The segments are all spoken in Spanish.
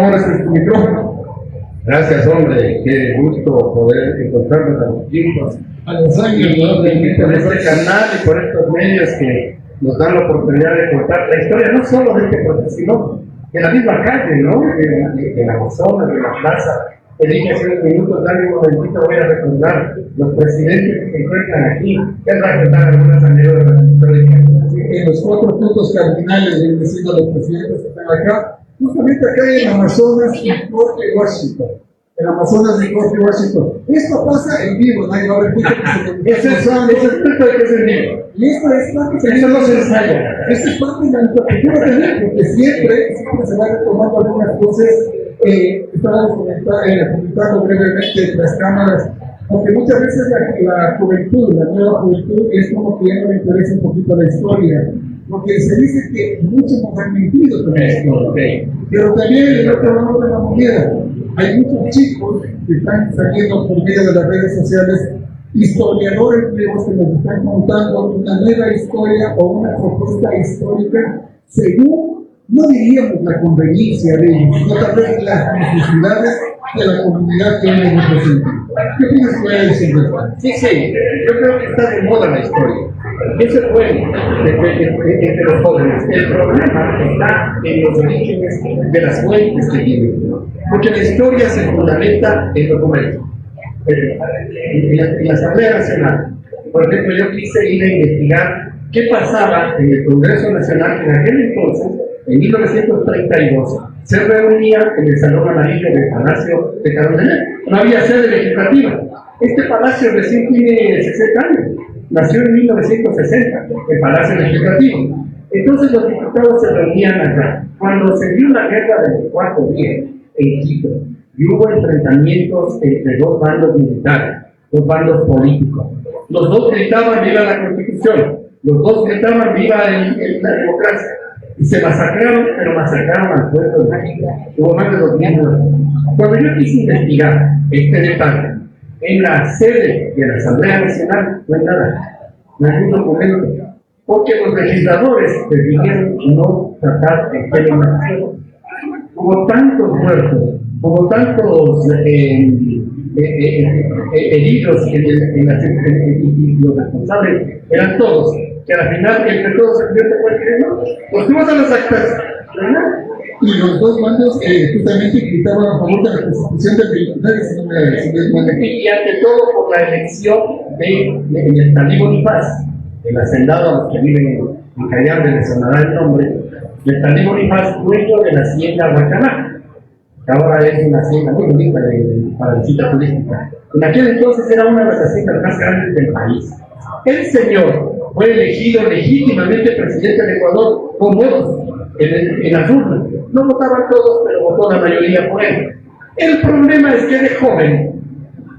ahora es tu micrófono. Gracias, hombre, qué gusto poder encontrarnos a los tiempos, A los años, ¿no? por este canal y por estos medios que nos dan la oportunidad de contar la historia, no solo de este proceso, sino de la misma calle, ¿no? De la Amazonas, de la plaza. Te dije hace unos minutos, dale un momentito, voy a recordar los presidentes que se encuentran aquí. Ya voy a contar algunas anécdotas históricas. En los 4 puntos cardinales, bien diciendo los presidentes que están acá, justamente acá en Amazonas y Corte Washington. En Amazonas y Corte Washington. Esto pasa en vivo, nadie va a ver Ese es el libro. Y esto es parte de Eso no se ensaya. Esto es parte de la cultura también, porque siempre se van retomando algunas cosas. Estábamos comentando brevemente las cámaras, porque muchas veces la juventud, la nueva juventud, es como que ya no le interesa un poquito la historia, porque se dice que muchos nos han mentido con la historia, pero también en el otro lado de la moneda hay muchos chicos que están saliendo por medio de las redes sociales, historiadores nuevos que nos están contando una nueva historia o una propuesta histórica según, no diríamos la conveniencia de ellos, sino tal vez las necesidades de la comunidad que ellos representan. ¿Qué piensas que hay decir? Sí, yo creo que está de moda la historia. Eso es bueno entre los jóvenes. El problema está en los orígenes de las fuentes que viven. Porque la historia se fundamenta en documentos. En la Asamblea Nacional, por ejemplo, yo quise ir a investigar qué pasaba en el Congreso Nacional en aquel entonces, en 1932, se reunía en el Salón Amarillo del Palacio de Carondelet. No había sede legislativa. Este palacio recién tiene 60 años. Nació en 1960, el Palacio Legislativo. Entonces los diputados se reunían allá. Cuando se dio la guerra del cuarto día en Quito, y hubo enfrentamientos entre dos bandos militares, dos bandos políticos. Los dos gritaban viva la Constitución, los dos gritaban viva la democracia. Y se masacraron, pero masacraron al pueblo de México. Hubo más de 2.000 muertos. Cuando yo quise investigar este detalle, en la sede de la Asamblea Nacional no hay nada, no hay ningún documento, porque los legisladores decidieron no tratar el tema. Hubo tantos muertos, hubo tantos heridos y los responsables eran todos, que al final entre todos se convierte cualquier uno. Pues fuimos a las actas, ¿verdad? Y los dos bandos justamente gritaban a favor de la constitución del 29, si no me y ante todo por la elección de Neftalí Bonifaz, el hacendado a los que viven en Cayambe, les sonará el nombre. Neftalí Bonifaz, dueño de la hacienda Huacaná, que ahora es una hacienda muy bonita para visita turística. En aquel entonces era una de las haciendas más grandes del país. El señor fue elegido legítimamente presidente del Ecuador con votos en las urnas. No votaban todos, pero votó la mayoría por él. El problema es que de joven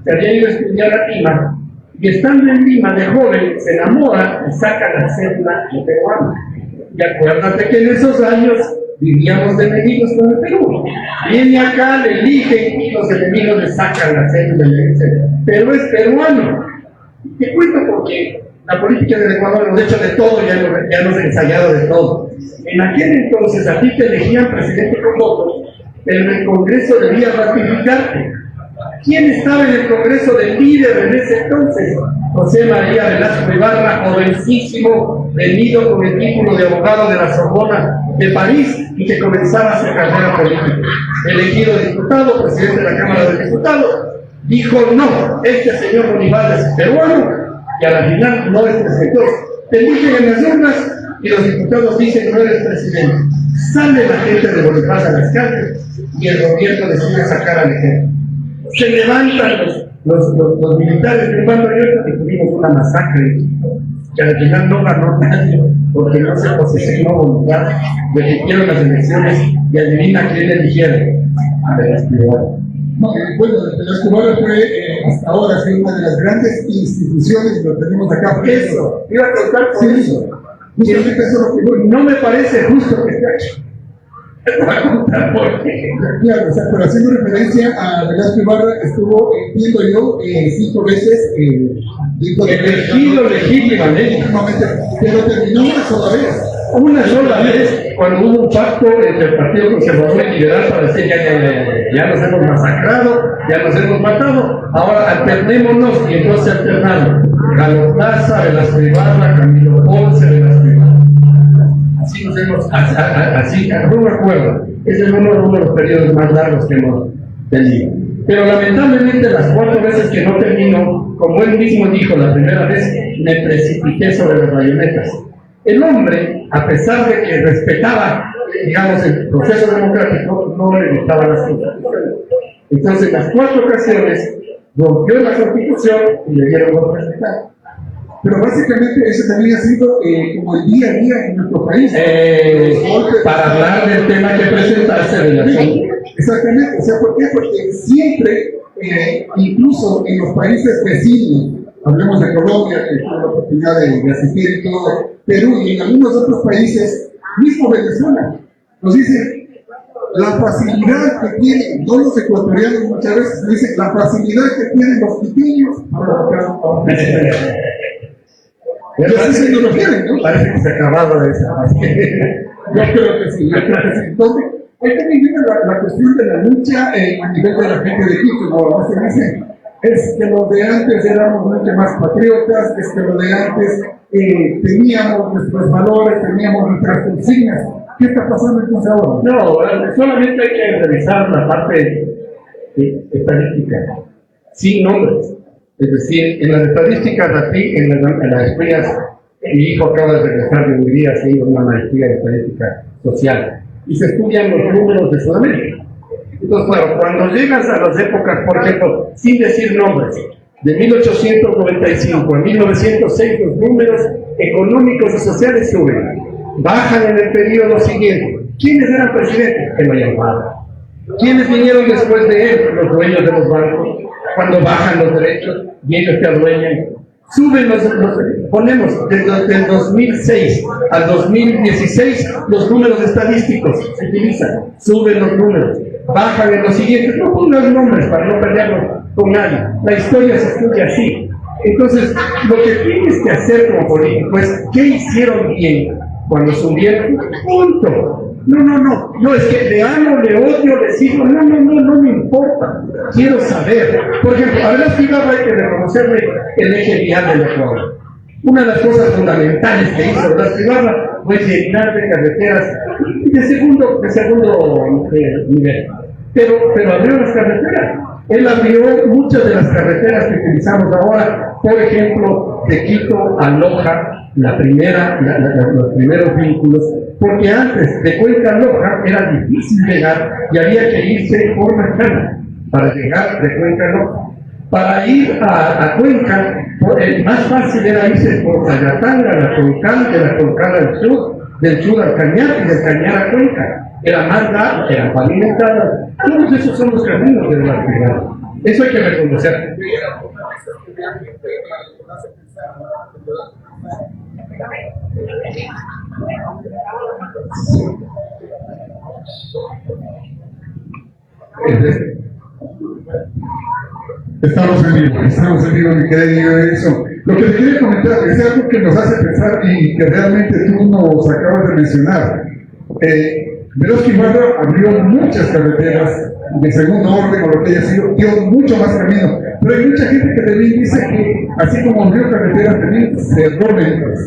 se había ido a estudiar a Lima, y estando en Lima de joven se enamora y saca la cédula de peruano. Y acuérdate que en esos años vivíamos de enemigos con el Perú. Viene acá, le eligen y los enemigos le sacan la cédula y le dicen, pero es peruano. Te cuento porque la política del Ecuador hemos hecho de todo, ya hemos ensayado de todo. En aquel entonces a ti te elegían presidente con votos, pero el Congreso debía ratificarte. ¿Quién estaba en el Congreso del líder en ese entonces? José María Velasco Ibarra, jovencísimo, venido con el título de abogado de la Sorbona de París y que comenzaba su carrera política. Elegido diputado, presidente de la Cámara de Diputados, dijo no, este señor Bonifaz es peruano y a la final no es presidente. Te eligen en las urnas y los diputados dicen no eres presidente. Sale la gente de Bonifaz a las calles y el gobierno decide sacar al ejército. Se levantan los militares de Bando Abierto y tuvimos una masacre que al final no ganó nadie porque no se posesionó voluntad, repitieron las elecciones y adivina quién eligieron. A Velasco Ibarra. No, bueno, Velasco Ibarra fue hasta ahora una de las grandes instituciones que lo tenemos acá. Eso, iba a contar por eso. Justamente eso es lo que no me parece justo que esté aquí. Voy a contar por qué. Claro, o sea, pero haciendo referencia a Velasco Ibarra, estuvo, entiendo yo, 5 veces elegido legítimamente, pero terminó una sola vez. Una sola vez, cuando hubo un pacto entre el Partido Conservador y Liberal para decir ya nos hemos masacrado, ya nos hemos matado, ahora alternémonos, y entonces alternaron Galo Plaza, Velasco Ibarra, Camilo Ponce, Velasco Ibarra. Así nos hemos, así, no me acuerdo, ese es uno de los periodos más largos que hemos tenido. Pero lamentablemente las 4 veces que no terminó, como él mismo dijo la primera vez, me precipité sobre las bayonetas. El hombre, a pesar de que respetaba, digamos, el proceso democrático, no le gustaban las constituciones. Entonces, las 4 ocasiones rompió la constitución y le dieron golpe de Estado. Pero básicamente eso también ha sido como el día a día en nuestro país. Para hablar del tema que presentaste de la zona. Exactamente, o sea, ¿por qué? Porque siempre, incluso en los países vecinos, hablemos de Colombia, que tuve la oportunidad de asistir y todo, Perú y en algunos otros países, mismo Venezuela, nos dicen la facilidad que tienen, no los ecuatorianos muchas veces, dicen la facilidad que tienen los quiteños para votar a un presidente. Entonces, no lo quieren, ¿no? Parece que se acababa de esa fase. Yo creo que sí, Entonces, ahí también viene la cuestión de la lucha a nivel de la gente de Quito, ¿no? Se dice, es que los de antes éramos mucho más patriotas, es que los de antes teníamos nuestros valores, teníamos nuestras consignas. ¿Qué está pasando entonces ahora? No, solamente hay que revisar la parte estadística, sin nombres. Es decir, en las estadísticas, aquí, en las escuelas, mi hijo acaba de regresar de Hungría, ha seguido una maestría de estadística social, y se estudian los números de Sudamérica. Entonces, bueno, cuando llegas a las épocas, por ejemplo, sin decir nombres, de 1895 a 1906, los números económicos y sociales suben, bajan en el periodo siguiente. ¿Quiénes eran presidentes? El Mayamada. ¿Quiénes vinieron después de él? Los dueños de los bancos. Cuando bajan los derechos y ellos te adueñan, suben ponemos desde el 2006 al 2016 los números estadísticos se utilizan, suben los números, bajan en los siguientes, no pongan nombres para no pelearnos con nadie, la historia se estudia así. Entonces, lo que tienes que hacer como político es, ¿qué hicieron bien cuando subieron? Punto. No, es que le amo, le odio, le sigo, no me importa, quiero saber. Por ejemplo, a Velasco Ibarra hay que reconocerle el eje vial del Ecuador. Una de las cosas fundamentales que hizo Velasco Ibarra fue llenar de carreteras de segundo nivel, pero abrió las carreteras. Él abrió muchas de las carreteras que utilizamos ahora, por ejemplo, de Quito a Loja, los primeros vínculos, porque antes de Cuenca a Loja era difícil llegar y había que irse por Macana para llegar de Cuenca a Loja. Para ir a Cuenca, el más fácil era irse por Tayatanga, la Concal, de la Concal al sur, del sur al Cañar y del Cañar a Cuenca. Era más larga, era pavimentada. Todos esos son los caminos de la ciudad. Eso hay que reconocer. Estamos en vivo, mi querido Edison. Lo que te quería comentar es algo que nos hace pensar y que realmente tú nos acabas de mencionar. Velasco Ibarra abrió muchas carreteras de segundo orden o lo que haya sido, dio mucho más camino. Pero hay mucha gente que también dice que, así como abrió carreteras, también cerró ventas.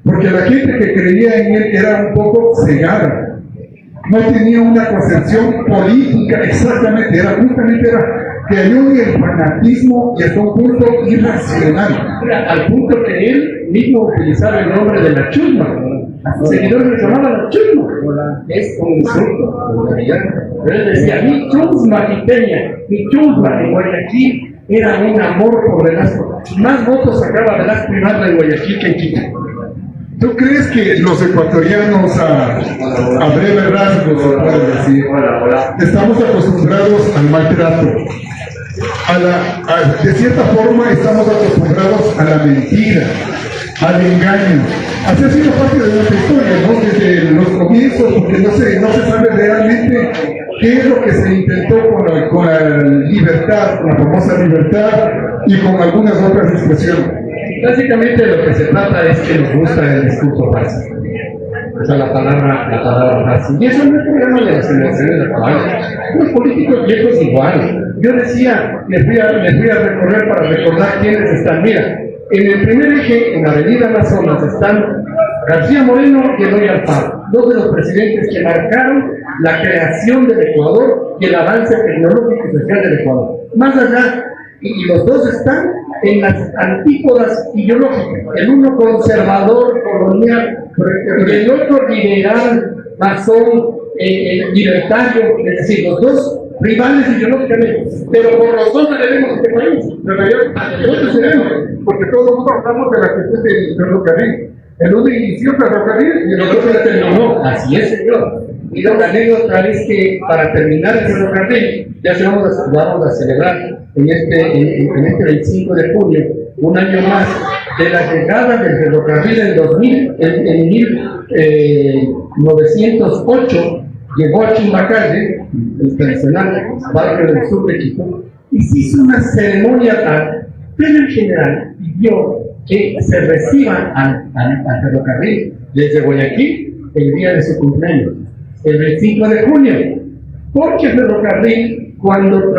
Porque la gente que creía en él era un poco cegada. No tenía una concepción política exactamente, justamente cayó en el fanatismo y hasta un punto irracional. Al punto que él mismo utilizaba el nombre de la chusma. A sus seguidores le llamaban la chusma. Es un insulto. Pero él decía, mi chusma quiteña, mi chusma en Guayaquil era un amor por Velasco. Más votos sacaba Velasco Ibarra en Guayaquil que en Quito. ¿Tú crees que los ecuatorianos a breve rasgo, se puede decir, estamos acostumbrados al maltrato? De cierta forma estamos acostumbrados a la mentira, al engaño. Así ha sido parte de nuestra historia, ¿no? Desde los comienzos, porque no se sabe realmente qué es lo que se intentó con la libertad, con la famosa libertad y con algunas otras expresiones. Básicamente lo que se trata es que nos gusta el discurso falso. esa es la palabra fácil. Y eso no es el problema de las generaciones actuales. Los políticos viejos igual. Yo decía, les fui a recorrer para recordar quiénes están. Mira, en el primer eje, en la Avenida Amazonas, están García Moreno y Eloy Alfaro, dos de los presidentes que marcaron la creación del Ecuador y el avance tecnológico y social del Ecuador. Más allá, y los dos están en las antípodas ideológicas, el uno conservador, colonial, y el otro liberal, masón, libertario, es decir, los dos rivales ideológicamente, pero por los dos debemos este país. Nosotros debemos, porque todos nosotros hablamos de la cuestión del ferrocarril. El uno inició el ferrocarril y el otro se terminó. Así es, señor. Y la anécdota es que para terminar el ferrocarril, ya se vamos a celebrar en este 25 de junio, un año más de la llegada del ferrocarril en 1908, llegó a Chimbacalle, el tradicional barrio del sur de Quito, y se hizo una ceremonia tal, pero en general pidió que se reciban al ferrocarril desde Guayaquil el día de su cumpleaños, el 25 de junio, porque el ferrocarril, cuando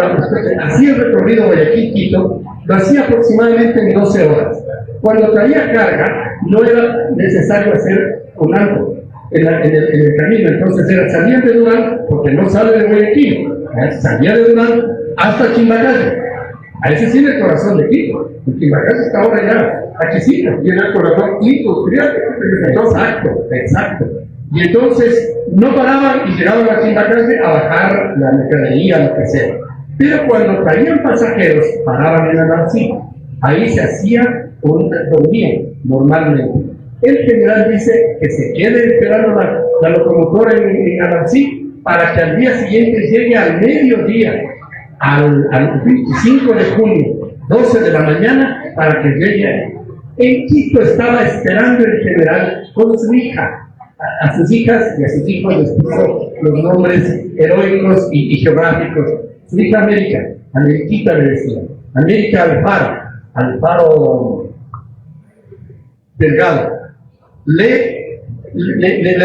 hacía el recorrido Guayaquil-Quito, lo hacía aproximadamente en 12 horas. Cuando traía carga, no era necesario hacer un alto en el camino, entonces salía de Durán, porque no sale de Guayaquil, salía de Durán hasta Chimbacalle. A ese sí el corazón de Quito. Chimbacalle está ahora ya accesible, tiene el corazón industrial. Exacto. Y entonces no paraban y llegaban a Chimbacalle a bajar la mercadería, lo que sea. Pero cuando traían pasajeros, paraban en Alarcí. Ahí se hacía dormía normalmente. El general dice que se quede esperando la locomotora en Alarcí para que al día siguiente llegue al mediodía, al 25 de junio, 12 de la mañana, para que llegue. En Quito estaba esperando el general con su hija. A sus hijas y a sus hijos les puso los nombres heroicos y geográficos. Su hija América, Ameriquita le decía, América Alfaro Delgado. Le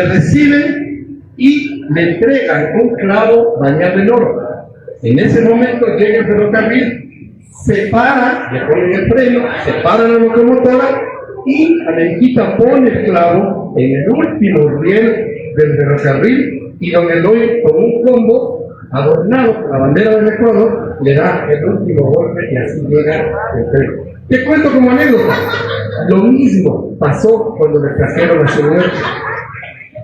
reciben y le entregan un clavo bañado en oro. En ese momento llega el ferrocarril, se para, le ponen el freno, se para la locomotora y Ameriquita pone el clavo en el último riel del ferrocarril y don Eloy, con un combo adornado con la bandera del Ecuador, le da el último golpe y así llega el tren. Te cuento como anécdota, lo mismo pasó cuando le trajeron a su muerte.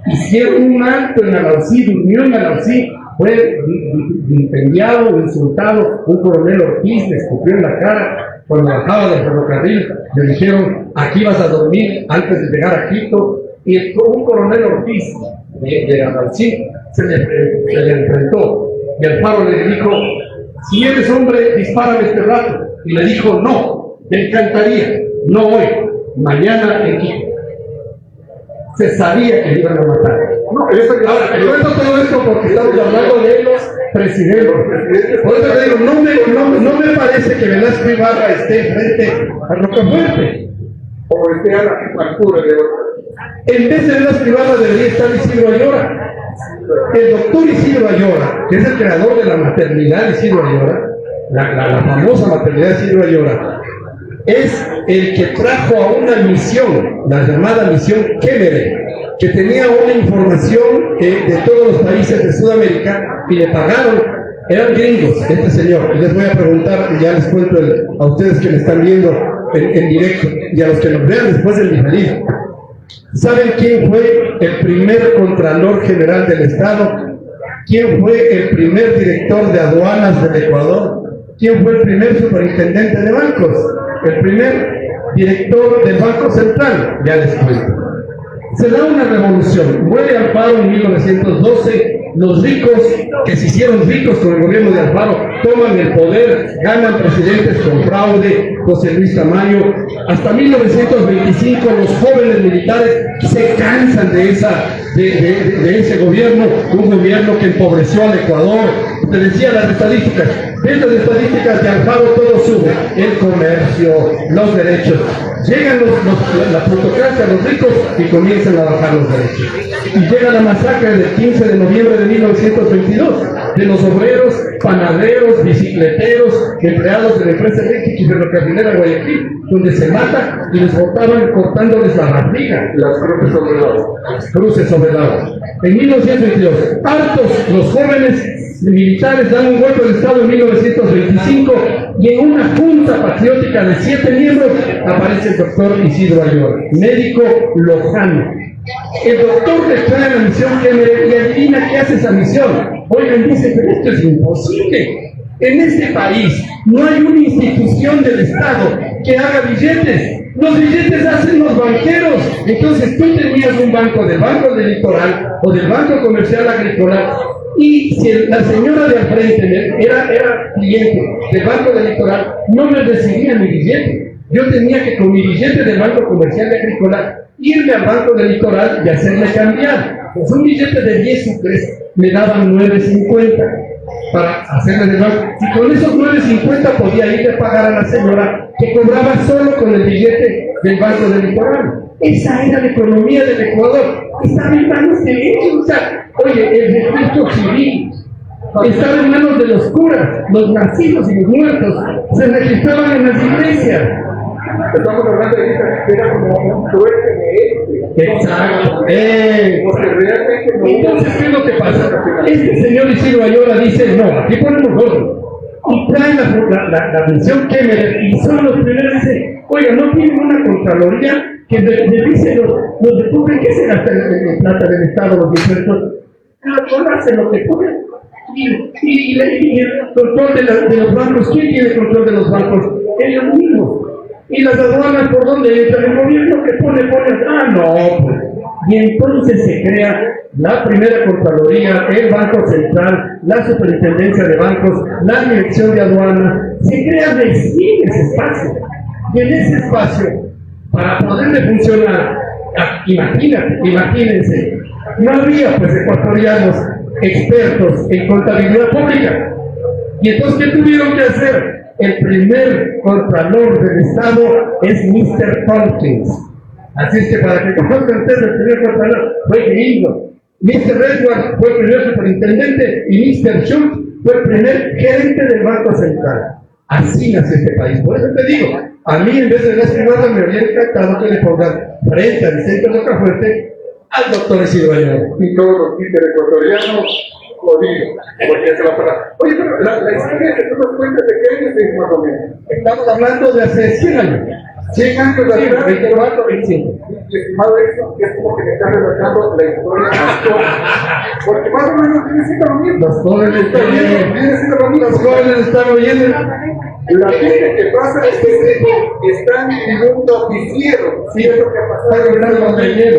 Hicieron un alto en Alarcí, durmió en Alarcí, fue incendiado, insultado, un coronel Ortiz le escupió en la cara cuando bajaba del ferrocarril, le dijeron, aquí vas a dormir antes de llegar a Quito, y un coronel Ortiz de Alarcí se le enfrentó, y Alfaro le dijo, si eres hombre, dispárame este rato, y le dijo, no, me encantaría, no hoy, mañana en Quito. Se sabía que iban a matar. No, ahora, te cuento todo esto porque estamos hablando de los presidentes. Por eso te digo, no me parece que Velasco Ibarra esté frente a Rocafuerte. O esté a la altura de otro. En vez de Velasco Ibarra debería estar Isidro Ayora. El doctor Isidro Ayora, que es el creador de la maternidad de Isidro Ayora, la famosa maternidad de Isidro Ayora, es el que trajo a una misión, la llamada misión Kennedy, que tenía una información de todos los países de Sudamérica y le pagaron, eran gringos, este señor, y les voy a preguntar, y ya les cuento a ustedes que me están viendo en directo, y a los que nos vean después del diferido. ¿Saben quién fue el primer Contralor General del Estado? ¿Quién fue el primer director de aduanas del Ecuador? ¿Quién fue el primer superintendente de bancos? El primer director del Banco Central, ya les cuento. Se da una revolución, muere Alfaro en 1912, los ricos que se hicieron ricos con el gobierno de Alfaro toman el poder, ganan presidentes con fraude, José Luis Tamayo, hasta 1925 los jóvenes militares se cansan de ese gobierno, un gobierno que empobreció al Ecuador, te decía las estadísticas. De estas estadísticas de Alfaro todo sube. El comercio, los derechos. Llegan la plutocracia, los ricos, y comienzan a bajar los derechos. Y llega la masacre del 15 de noviembre de 1922 de los obreros, panaderos, bicicleteros, empleados de la empresa eléctrica y ferrocarrilera Guayaquil, donde se mata y les botaban cortándoles la barriga. Las cruces sobre el lado. Cruces sobre el lado. En 1922, hartos los jóvenes militares dan un golpe de Estado en 1925 y en una junta patriótica de 7 miembros aparece el doctor Isidro Ayora, médico lojano. El doctor le trae la misión y adivina qué hace esa misión. Oigan, dice, pero esto es imposible. En este país no hay una institución del Estado que haga billetes. Los billetes hacen los banqueros. Entonces tú tenías un banco del Banco del Litoral o del Banco Comercial Agrícola, y si la señora de al frente era cliente del Banco del Litoral, no me recibía mi billete. Yo tenía que con mi billete del Banco Comercial Agrícola irme al Banco del Litoral y hacerme cambiar. Pues un billete de 10 sucres me daban 9.50 para hacerle de banco. Y con esos 9.50 podía ir a pagar a la señora que cobraba solo con el billete del Banco del Litoral. Esa era la economía del Ecuador. Estaba en manos de ellos. O sea, oye, el registro civil estaba en manos de los curas, los nacidos y los muertos se registraban en las iglesias. Estamos hablando de que era como un trueque de este. Exacto. Porque realmente no. Entonces, ¿qué es lo que pasa? Este señor Isidro Ayora dice, no, aquí ponemos orden. Y traen la mención Kemmerer y son los primeros que dicen, oiga, no tienen una contraloría que le dice los de Cuba, ¿qué se gasta en plata del Estado, los impuestos? Hacen lo que pueden. Y el control de los bancos, ¿quién tiene control de los bancos? Ellos mismos. Y las aduanas, ¿por dónde entra? El gobierno que pone, no, pues. Y entonces se crea la primera Contraloría, el Banco Central, la Superintendencia de Bancos, la Dirección de Aduanas. Se crea recién ese espacio. Y en ese espacio, para poderle funcionar, imagínense, no había pues ecuatorianos expertos en contabilidad pública. Y entonces, ¿qué tuvieron que hacer? El primer contralor del Estado es Mr. Tompkins. Así es que para que conozcan ustedes, el primer contralor fue gringo. Mr. Edwards fue el primer superintendente y Mr. Schultz fue el primer gerente del Banco Central. Así nació este país. Por eso te digo, a mí en vez de la privada me habría encantado que le pongan frente a Vicente Rocafuerte al doctor Isidro Ayora. Y todos los títeres ecuatorianos jodidos, porque se la para. Oye, pero la historia que tú nos cuentas, ¿de qué años es más o menos? Estamos hablando de hace 100 años. 100 años atrás, 24, 25. Y estimado eso, es como que me está relatando la historia actual. Porque más o menos viene siendo lo mismo. Los jóvenes están oyendo. La gente que pasa es que están en un noticiero. Sí, es lo que ha pasado en el noticiero.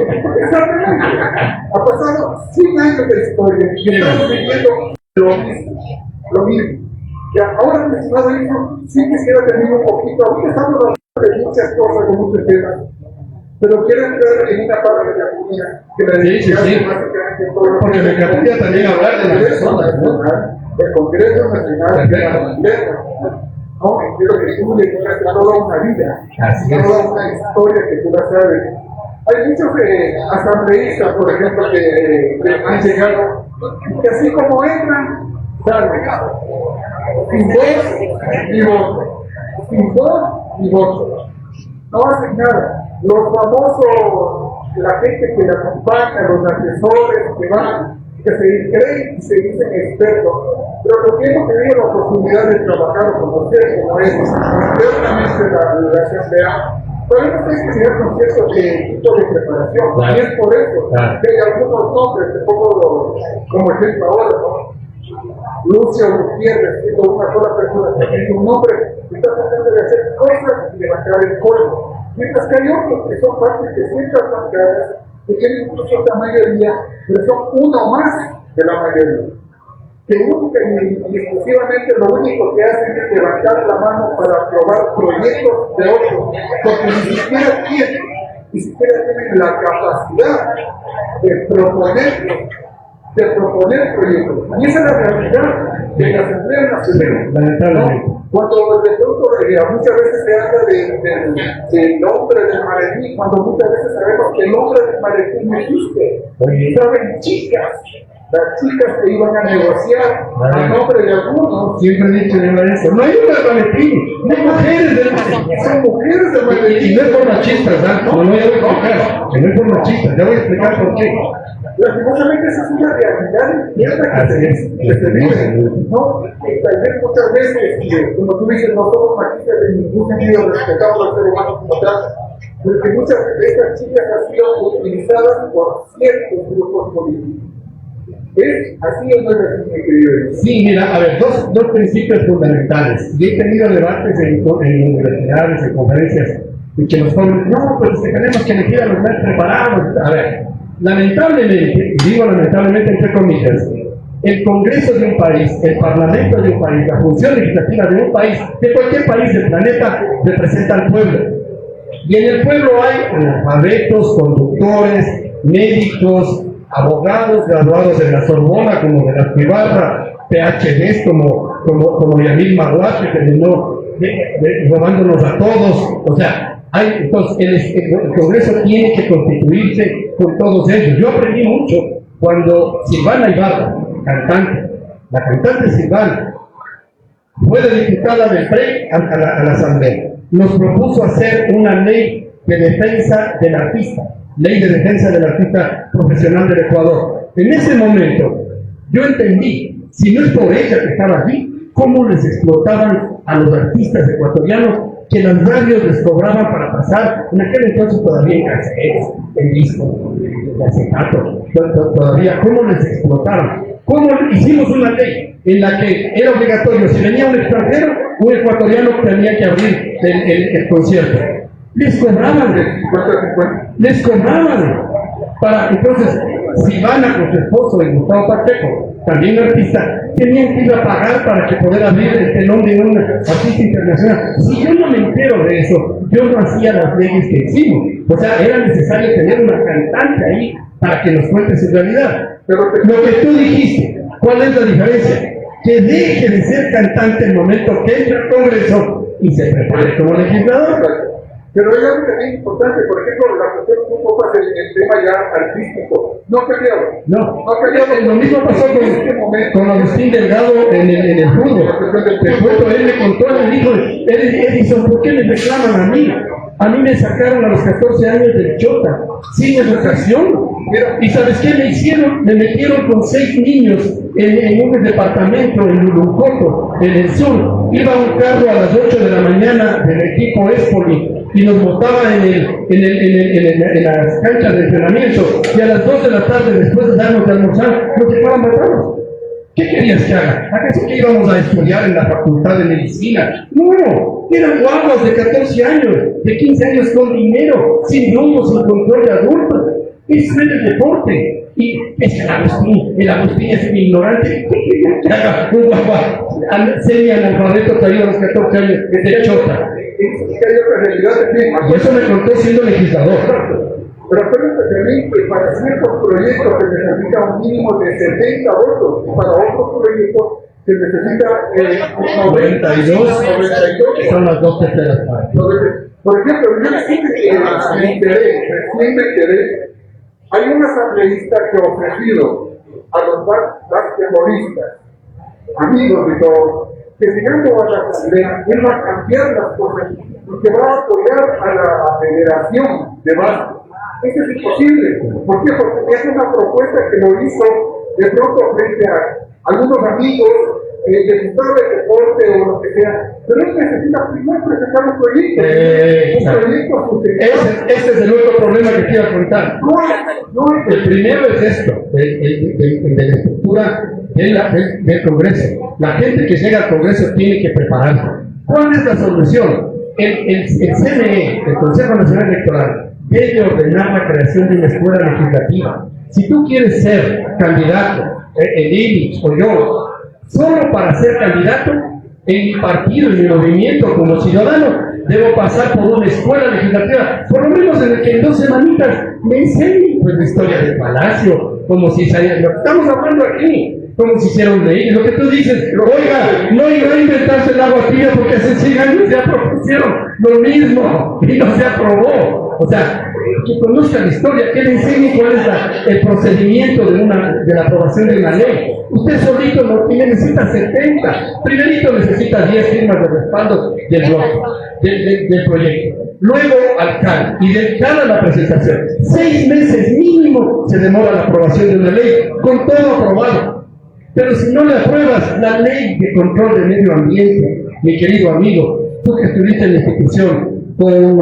Ha pasado 100 años de historia y estamos viviendo lo mismo. Ya, ahora que está dentro, sí quisiera tener un poquito. Ahorita estamos hablando de muchas cosas, con muchos temas, pero quiero entrar en una parte de la comunidad que la sí. Porque me encantaría también hablar de las personas, ¿no? El Congreso Nacional de la Bandera. No, quiero que tú le digas toda una vida, toda una historia que tú la sabes. Hay muchos asambleístas, por ejemplo, que han llegado, que así como entran, salen. Sin voz ni voto. Sin voz ni voto. No hacen nada. Los famosos, la gente que la acompaña, los asesores que van, que se creen y se dicen expertos, pero lo que hemos tenido la oportunidad de trabajar con ustedes, como es internamente la asamblea, podemos tener con cierto tipo de preparación, y es por eso que hay algunos nombres, te pongo como ejemplo ahora, ¿no? Lucio Gutiérrez, siendo una sola persona, teniendo un nombre, está tratando de hacer cosas y levantar el polvo. Mientras que hay otros que son partes de ciertas bancadas, que tienen incluso esta mayoría, pero son uno más de la mayoría. Que única y exclusivamente lo único que hacen es levantar la mano para aprobar proyectos de otros, porque ni siquiera tienen la capacidad de proponer proyectos. Y esa es la realidad de nacional. Lamentablemente. ¿No? Cuando de pronto muchas veces se habla del hombre del maletín, cuando muchas veces sabemos que el hombre del maletín no existe. Saben chicas, las chicas que iban a negociar a nombre de algunos. Siempre he dicho yo eso. No hay un maletín, no hay mujeres del maletín. Son mujeres del maletín. Y no es por machistas, ¿verdad? No, no, ya voy a explicar. Que no es por machistas, ya voy a explicar por qué. Lastimosamente esa es una realidad interna que se vive, ¿no? Y tal vez muchas veces, como tú dices, no somos machistas en ningún sentido, respetamos al ser humano como tal, porque muchas de estas chicas han sido utilizadas por ciertos grupos políticos. ¿Es así o no es así, mi querido? Sí, mira, a ver, dos principios fundamentales. Y he tenido debates en universidades, en conferencias, y que los jóvenes, no, pues tenemos que elegir a los más preparados. A ver, lamentablemente, y digo lamentablemente entre comillas, el Congreso de un país, el Parlamento de un país, la función legislativa de un país, de cualquier país del planeta, representa al pueblo. Y en el pueblo hay analfabetos, conductores, médicos, abogados graduados de la Sorbona, como de la Pibarra, PhDs como Yamil Maguate, que terminó robándonos a todos. O sea, entonces el Congreso tiene que constituirse con todos ellos. Yo aprendí mucho cuando Silvana Ibarra, la cantante Silvana, fue de diputada del PRE a la Asamblea. Nos propuso hacer una ley de defensa del artista, ley de defensa del artista profesional del Ecuador. En ese momento, yo entendí, si no es por ella que estaba allí, cómo les explotaban a los artistas ecuatorianos, que las radios les cobraban para pasar, en aquel entonces todavía en cassettes, en disco, en acetato, todavía, cómo les explotaron. ¿Cómo hicimos una ley en la que era obligatorio, si venía un extranjero, un ecuatoriano tenía que abrir el concierto? Les cobraban, les cobraban. Entonces, Silvana con su esposo y Gustavo Pacheco, también artista, tenían que ir a pagar para que poder abrir el telón de un artista internacional. Si yo no me entero de eso, yo no hacía las leyes que hicimos. O sea, era necesario tener una cantante ahí para que nos cuente su realidad. Pero lo que tú dijiste, ¿cuál es la diferencia? Que deje de ser cantante el momento que entra al Congreso y se prepare como legislador. Pero hay algo que es importante, por ejemplo, la cuestión que un poco el tema ya artístico. No ha cambiado. No ha cambiado. Lo mismo pasó con Agustín Delgado en el fútbol. Después él me contó, le dijo, Edison, ¿por qué me reclaman a mí? A mí me sacaron a los 14 años del Chota, sin educación. ¿Y sabes qué me hicieron? Me metieron con 6 niños en un departamento en Luluncoto, en el sur. Iba un carro a las 8 de la mañana del equipo Espoli y nos botaba en las canchas de entrenamiento, y a las 2 de la tarde, después de darnos de almorzar, nos llevaban a matarnos. ¿Qué querías que haga? ¿Acaso que íbamos a estudiar en la facultad de medicina? No, eran guaguas de 14 años, de 15 años con dinero, sin rumbo, sin control de adultos. Eso es el deporte. Y es que el Agustín es un ignorante. ¿Qué quería que haga un guagua semi-analfabeto traído a los 14 años de Chota? Y eso me contó siendo legislador. Pero también que para ciertos proyectos se necesita un mínimo de 70 votos, y para otros proyectos se necesita 92, son las 2 terceras partes. Por ejemplo, yo me enteré, hay un asambleísta que ha ofrecido a los basquetbolistas, amigos de todos, que llegando a la asamblea, él va a cambiar las cosas, porque va a apoyar a la federación de básquet. Eso es imposible. ¿Por qué? Porque es una propuesta que lo hizo de pronto frente a algunos amigos del sector del deporte o lo que sea. Pero él necesita primero presentar un proyecto. Un proyecto sustentable. Ese es el otro problema que quiero contar. El primero es esto, de la estructura del Congreso. La gente que llega al Congreso tiene que prepararse. ¿Cuál es la solución? El CNE, el Consejo Nacional Electoral, debe ordenar la creación de una escuela legislativa. Si tú quieres ser candidato, el INIX o yo, solo para ser candidato, en mi partido, en mi movimiento como ciudadano, debo pasar por una escuela legislativa, por lo menos en el que en 2 semanitas me enseñen pues la historia del palacio, como si saliera. Lo que estamos hablando aquí, cómo se hicieron leyes. Lo que tú dices, oiga, no iba a inventarse el agua tibia porque hace 100 años ya propusieron lo mismo y no se aprobó. O sea, que conozca la historia, que le enseñe cuál es el procedimiento de la aprobación de una ley. Usted solito no necesita 70, primerito necesita 10 firmas de respaldo del bloque, del proyecto. Luego al CAL, y del CAL a la presentación. 6 meses mínimo se demora la aprobación de una ley, con todo aprobado. Pero si no le apruebas la ley de control del medio ambiente, mi querido amigo, tú que estuviste en la institución, con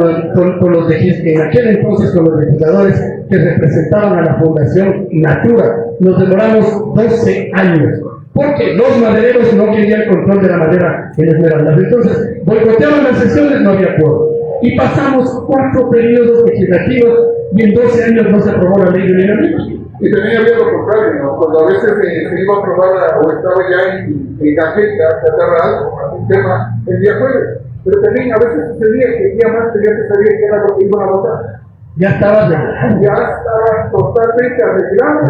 los en aquel entonces con los legisladores que representaban a la Fundación Natura, nos demoramos 12 años, porque los madereros no querían control de la madera en Esmeraldas. Entonces, boicoteaban las sesiones, no había acuerdo. Y pasamos 4 periodos legislativos y en 12 años no se aprobó la ley de minería. Y también había lo contrario, ¿no? Cuando a veces se iba a aprobar o estaba ya en cajeta, aterrado, un tema el día jueves. Pero también a veces sucedía que el día más ya se sabía que era lo que iban a votar. Ya estaba totalmente arreglado.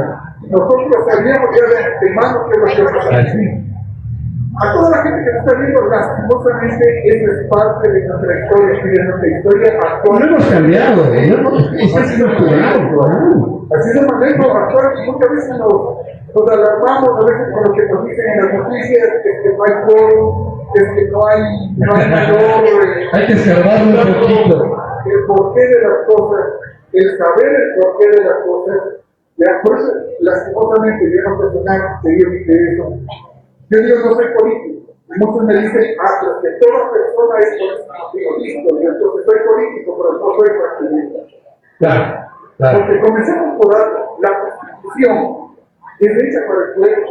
Nosotros sabíamos ya de antemano que lo que iba a pasar. A toda la gente que nos está viendo, lastimosamente, esa es parte de nuestra historia, de nuestra historia actual. No hemos cambiado, así se maneja actual, y muchas veces nos alarmamos, a veces con lo que nos dicen en las noticias, que no hay foro, que no hay mayor. Hay que escarbar un poquito. El porqué de las cosas, el saber el porqué de las cosas, ya, por eso, lastimosamente, yo no personal, seguidamente de eso. Yo digo, no soy político. Muchos me dicen, pero que toda persona es política. Digo, listo, yo entonces soy político, pero no soy partidista. Claro. Porque comencemos por la Constitución es hecha para el pueblo,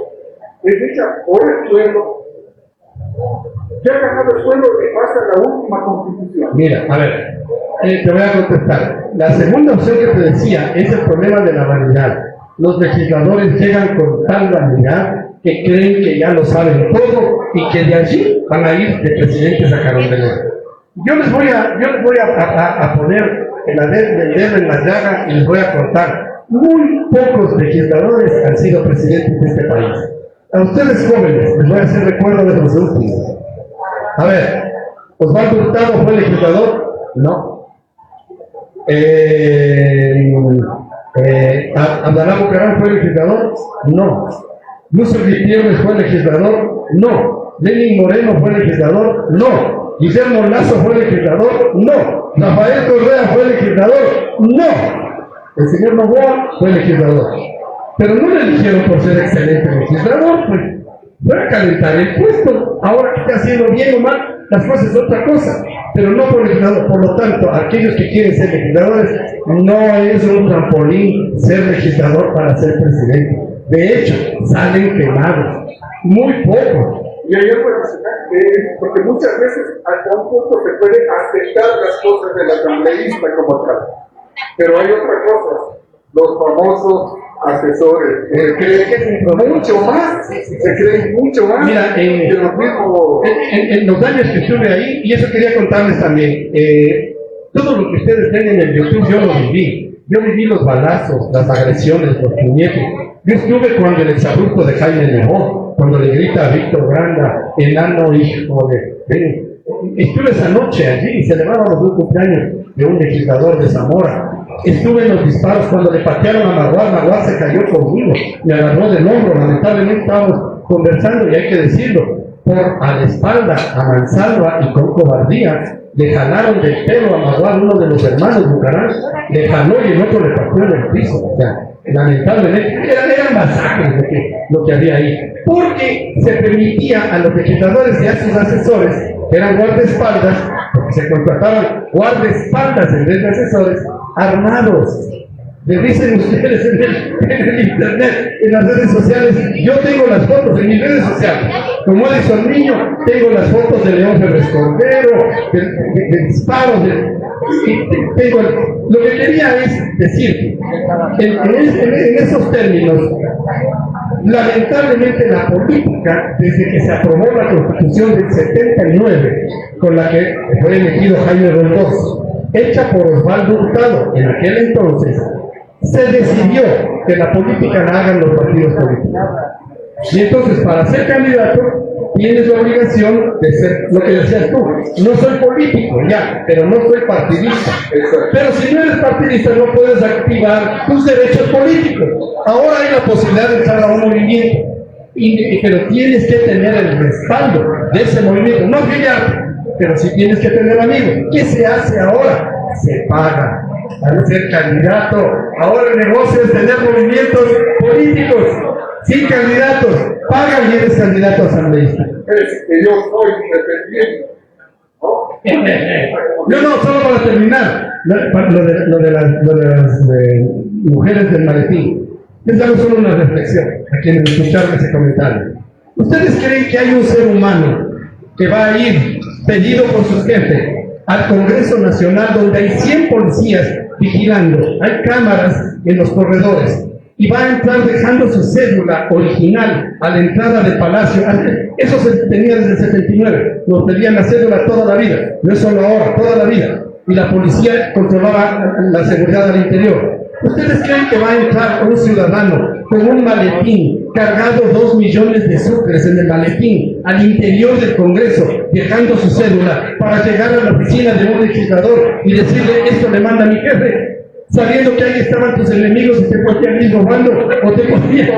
es hecha por el pueblo. Ya ha ganado el pueblo que pasa la última Constitución. Mira, a ver, te voy a contestar. La segunda opción que te decía es el problema de la vanidad. Los legisladores llegan con tal vanidad que creen que ya lo saben todo y que de allí van a ir de presidentes a carondeler. Yo les voy a poner el dedo en la llaga y les voy a contar. Muy pocos legisladores han sido presidentes de este país. A ustedes jóvenes les voy a hacer recuerdo de los últimos. A ver, ¿Osvaldo Hurtado fue legislador? No. ¿Abdalá Bucaram fue legislador? No. ¿Lucio Gutiérrez fue legislador? No. ¿Lenin Moreno fue legislador? No. ¿Guillermo Lazo fue legislador? No. ¿Rafael Correa fue legislador? No. El señor Novoa fue legislador. Pero no le eligieron por ser excelente legislador, pues fue a calentar el puesto. Ahora que está haciendo bien o mal, las cosas es otra cosa, pero no por legislador. Por lo tanto, aquellos que quieren ser legisladores, no es un trampolín ser legislador para ser presidente. De hecho, salen quemados, muy pocos. Y hay algo adicional, porque muchas veces hasta un punto se pueden aceptar las cosas del asambleísta como tal. Pero hay otra cosa, los famosos asesores, se creen mucho más, Mira, en los años que estuve ahí, y eso quería contarles también, todo lo que ustedes ven en el YouTube yo lo viví. Yo viví los balazos, las agresiones, los puñetes. Yo estuve cuando el exabrupto de Jaime Lemón, cuando le grita a Víctor Granda, enano hijo de... Estuve esa noche allí y celebrábamos un cumpleaños de un legislador de Zamora. Estuve en los disparos cuando le patearon a Maguar. Maguar se cayó conmigo, me agarró del hombro. Lamentablemente estábamos conversando y hay que decirlo, por a la espalda, a mansalva y con cobardía, le jalaron del pelo a Maguar, uno de los hermanos Bucaram, le jaló y el otro le partió en el piso. O sea, lamentablemente, eran masacres lo que había ahí, porque se permitía a los legisladores y a sus asesores, que eran guardaespaldas, porque se contrataban guardaespaldas en vez de asesores, armados. Les dicen ustedes en el internet, en las redes sociales, yo tengo las fotos en mis redes sociales, como Edison Niño, tengo las fotos de León Febres Cordero, de disparos, lo que quería es decir, en esos términos, lamentablemente la política, desde que se aprobó la Constitución del 79, con la que fue elegido Jaime Roldós, hecha por Osvaldo Hurtado en aquel entonces, se decidió que la política la hagan los partidos políticos. Y entonces, para ser candidato, tienes la obligación de ser lo que decías tú. No soy político, ya, pero no soy partidista. Pero si no eres partidista, no puedes activar tus derechos políticos. Ahora hay la posibilidad de entrar a un movimiento, pero tienes que tener el respaldo de ese movimiento. No afiliarte, pero sí tienes que tener amigos. ¿Qué se hace ahora? Se paga para ser candidato. Ahora el negocio es tener movimientos políticos sin candidatos. Pagan y eres candidato asambleísta. Es que yo soy independiente. No, solo para terminar, lo de las mujeres del maletín. Les hago solo una reflexión a quienes escucharon ese comentario. ¿Ustedes creen que hay un ser humano que va a ir pedido por sus jefes al Congreso Nacional, donde hay 100 policías vigilando, hay cámaras en los corredores, y va a entrar dejando su cédula original a la entrada del Palacio? Eso se tenía desde el 79, nos pedían la cédula toda la vida, no es solo ahora, toda la vida, y la policía controlaba la seguridad al interior. ¿Ustedes creen que va a entrar un ciudadano con un maletín cargado 2 millones de sucres en el maletín al interior del Congreso, dejando su cédula para llegar a la oficina de un legislador y decirle esto le manda a mi jefe, sabiendo que ahí estaban tus enemigos y te podían ir robando o te podían?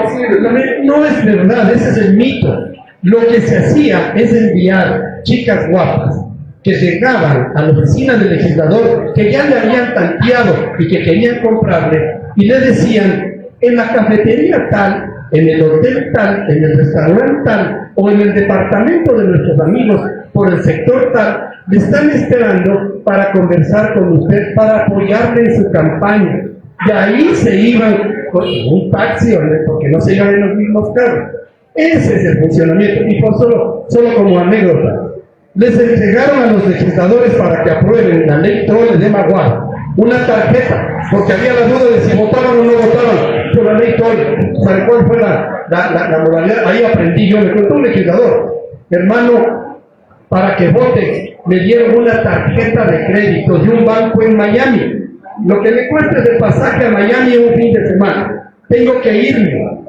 No es verdad, ese es el mito. Lo que se hacía es enviar chicas guapas que llegaban a la oficina del legislador, que ya le habían tanteado y que querían comprarle, y le decían, en la cafetería tal, en el hotel tal, en el restaurante tal, o en el departamento de nuestros amigos por el sector tal, le están esperando para conversar con usted, para apoyarle en su campaña. Y ahí se iban con un taxi, porque no se iban en los mismos carros. Ese es el funcionamiento. Y por solo como anécdota, les entregaron a los legisladores para que aprueben la ley Trole de Maguad una tarjeta, porque había la duda de si votaban o no votaban por la ley Trole. ¿Sabe cuál fue la modalidad? Ahí aprendí yo, me contó un legislador, hermano, para que vote, me dieron una tarjeta de crédito de un banco en Miami, lo que me cueste de pasaje a Miami un fin de semana, tengo que irme.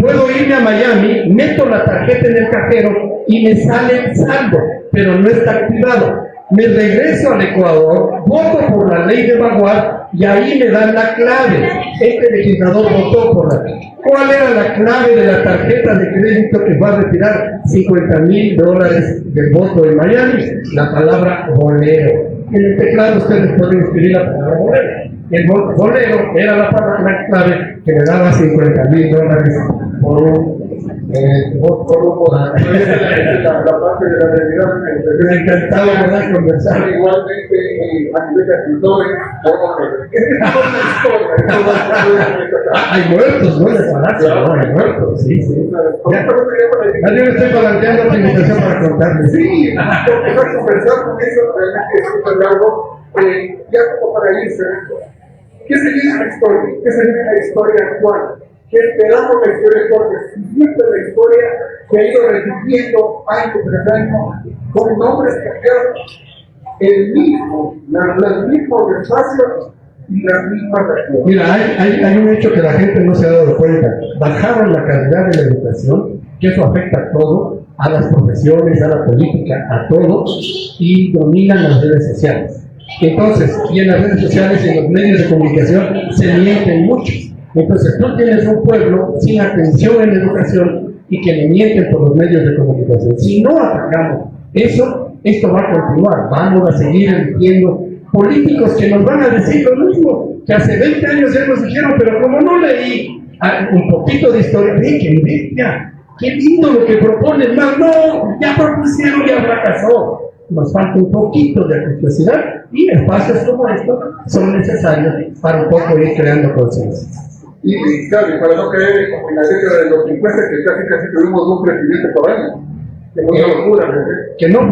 Puedo irme a Miami, meto la tarjeta en el cajero y me sale el saldo, pero no está activado. Me regreso al Ecuador, voto por la ley de Maguad y ahí me dan la clave. Este legislador votó por la ley. ¿Cuál era la clave de la tarjeta de crédito que va a retirar $50,000 del voto en Miami? La palabra bolero. En el teclado ustedes pueden escribir la palabra bolero. El bolero era la palabra clave que me daba $50,000 por un voto. La parte de la realidad Me encantaba poder conversar. igualmente a nivel de escritores. Hay muertos, no de palacio, no, hay muertos, sí. Ya yo me estoy planteando la invitación para contarles. Sí, empezar a conversar con eso, realmente es súper largo. Ya como para irse, ¿qué se viene en la historia? ¿Qué se viene en la historia actual? ¿Qué esperamos la historia actual? Siempre la historia que ha ido repitiendo año tras año con nombres cambiados, los mismos espacios y las mismas acciones. Mira, hay un hecho que la gente no se ha dado cuenta. Bajaron la calidad de la educación, que eso afecta a todo, a las profesiones, a la política, a todo, y dominan las redes sociales. Entonces, y en las redes sociales y en los medios de comunicación se mienten mucho. Entonces, tú tienes un pueblo sin atención en la educación y que le mienten por los medios de comunicación. Si no atacamos eso, esto va a continuar. Vamos a seguir eligiendo políticos que nos van a decir lo mismo que hace 20 años ya nos dijeron, pero como no leí un poquito de historia, qué lindo lo que proponen, no, ya propusieron, ya fracasó. Nos falta un poquito de curiosidad y espacios como estos son necesarios para un poco ir creando consenso. Y claro, para no caer en la década de los 50, que casi tuvimos un presidente por año. Que no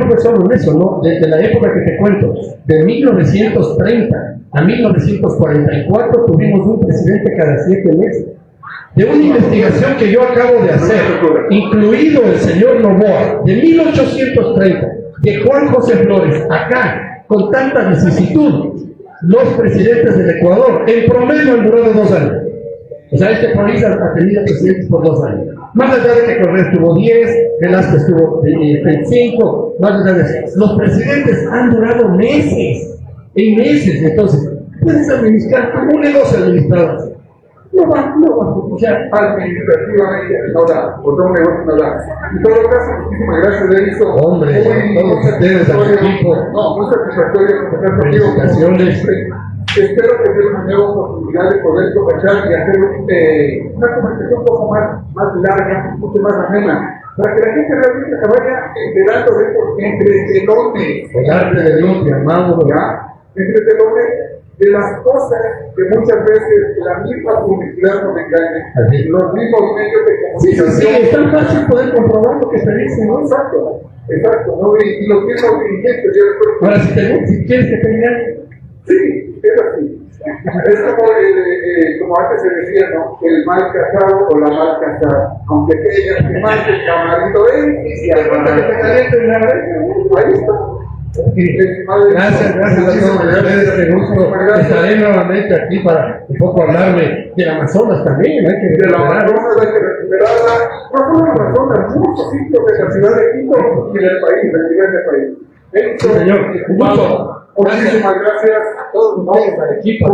fue solo en eso, ¿no? Desde la época que te cuento, de 1930 a 1944 tuvimos un presidente cada 7 meses. De una investigación que yo acabo de hacer, incluido el señor Novoa, de 1830, de Juan José Flores, acá, con tanta vicisitud, los presidentes del Ecuador, en promedio han durado 2 años. O sea, este país ha tenido presidentes por 2 años. Más allá de que Correa estuvo 10, Velázquez estuvo 25, más allá de eso. Los presidentes han durado meses, y meses. Entonces, puedes administrar como un negocio administrado así. No va, o sea, Administrativamente no da, por todo un negocio no da. En todo caso, muchísimas gracias, he visto. hombre, todos ustedes al equipo. No, muy satisfactorio conversar contigo. Felicitaciones. Espero que tenga una nueva oportunidad de poder conversar y hacer una conversación un poco más larga, un poco más amena, para que la gente realmente se vaya enterando de esto entre telones. El arte de Dios, mi amado. ¿Ya? Entre telones de las cosas que muchas veces la misma publicidad nos engaña, Así. los mismos medios de Sí, comunicación. es tan fácil poder comprobar lo que se dice, ¿no? Exacto, ¿no? Y los mismos dirigentes, yo recuerdo. Ahora, si quieres que te diga, Sí, es así. Es como antes se decía, ¿no? El mal casado o la mal casada. Aunque te digan que más el camarito es, y al rato que te caliente la ahí está. gracias a todos ustedes, de gusto. Estaré nuevamente aquí para un poco hablarme del Amazonas también, hay que De la recuperar. Amazonas hay que recuperarla, no solo en Amazonas, muchos sitios de la ciudad de Quito y del país, del nivel del país. Sí, señor. Un gusto. Muchísimas gracias a todos. Al equipo.